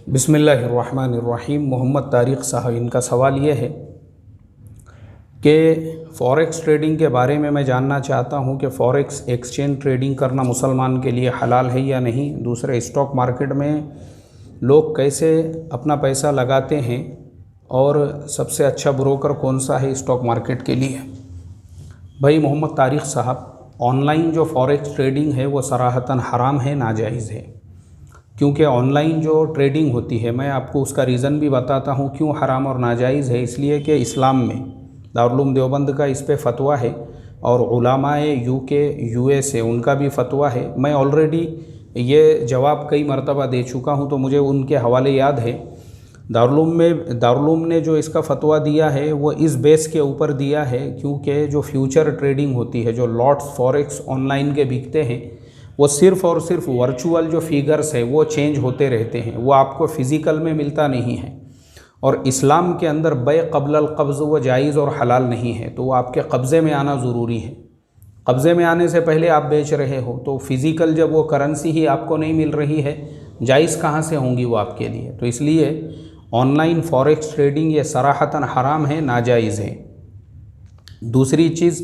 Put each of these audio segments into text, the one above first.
बिस्मिल्लाहिर्रहमानिर्रहीम। मोहम्मद तारिक साहब, इनका सवाल ये है कि फ़ॉरेक्स ट्रेडिंग के बारे में मैं जानना चाहता हूँ कि फ़ॉरेक्स एक्सचेंज ट्रेडिंग करना मुसलमान के लिए हलाल है या नहीं। दूसरे, स्टॉक मार्केट में लोग कैसे अपना पैसा लगाते हैं और सबसे अच्छा ब्रोकर कौन सा है स्टॉक मार्केट के लिए। भाई मोहम्मद तारिक साहब, ऑनलाइन जो फ़ॉरेक्स ट्रेडिंग है वो सराहतन हराम है, नाजायज़ है। क्योंकि ऑनलाइन जो ट्रेडिंग होती है, मैं आपको उसका रीज़न भी बताता हूँ क्यों हराम और नाजायज़ है। इसलिए कि इस्लाम में दारुल उलूम देवबंद का इस पे फ़तवा है और उलमाए यूके यूएस है, उनका भी फ़तवा है। मैं ऑलरेडी ये जवाब कई मरतबा दे चुका हूँ, तो मुझे उनके हवाले याद है। दारुल उलूम ने जो इसका फ़तवा दिया है वो इस बेस के ऊपर दिया है क्योंकि जो फ्यूचर ट्रेडिंग होती है, जो लॉट्स फॉरेक्स ऑनलाइन के बिकते हैं, वो सिर्फ़ और सिर्फ वर्चुअल जो फिगर्स है वो चेंज होते रहते हैं, वो आपको फ़िज़िकल में मिलता नहीं है। और इस्लाम के अंदर बै क़ब्ल अल क़ब्ज़ वो जायज़ और हलाल नहीं है, तो वो आपके कब्ज़े में आना ज़रूरी है। कब्ज़े में आने से पहले आप बेच रहे हो तो फ़िज़िकल जब वो करेंसी ही आपको नहीं मिल रही है, जायज़ कहाँ से होंगी वो आपके लिए। तो इसलिए ऑनलाइन फ़ॉरेक्स ट्रेडिंग ये सराहतन हराम है, नाजायज़ है। दूसरी चीज़,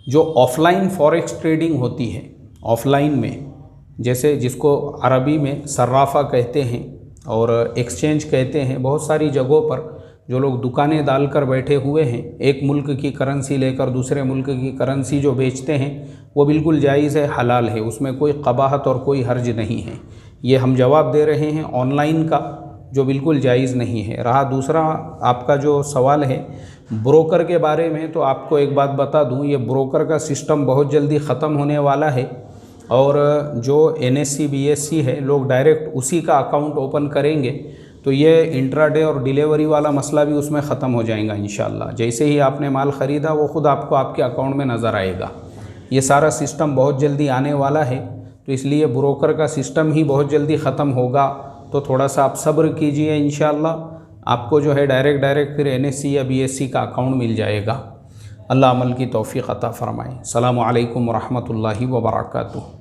जो ऑफ़लाइन फ़ॉरेक्स ट्रेडिंग होती है, ऑफ़लाइन में जैसे जिसको अरबी में सर्राफ़ा कहते हैं और एक्सचेंज कहते हैं, बहुत सारी जगहों पर जो लोग दुकानें डालकर बैठे हुए हैं, एक मुल्क की करेंसी लेकर दूसरे मुल्क की करेंसी जो बेचते हैं, वो बिल्कुल जायज़ है, हलाल है, उसमें कोई क़बाहत और कोई हर्ज नहीं है। ये हम जवाब दे रहे हैं ऑनलाइन का, जो बिल्कुल जायज़ नहीं है। रहा दूसरा आपका जो सवाल है ब्रोकर के बारे में, तो आपको एक बात बता दूं, ये ब्रोकर का सिस्टम बहुत जल्दी ख़त्म होने वाला है और जो NSE BSE है, लोग डायरेक्ट उसी का अकाउंट ओपन करेंगे, तो ये इंट्राडे और डिलीवरी वाला मसला भी उसमें ख़त्म हो जाएगा इंशाअल्लाह। जैसे ही आपने माल ख़रीदा वो ख़ुद आपको आपके अकाउंट में नज़र आएगा। ये सारा सिस्टम बहुत जल्दी आने वाला है, तो इसलिए ब्रोकर का सिस्टम ही बहुत जल्दी ख़त्म होगा। तो थोड़ा सा आप सब्र कीजिए, इंशाअल्लाह आपको जो है डायरेक्ट फिर NSE या BSE का अकाउंट मिल जाएगा। अल्लाह अमल की तौफ़ीक़ अता फ़रमाए। अस्सलामु अलैकुम व रहमतुल्लाहि व बरकातुहू।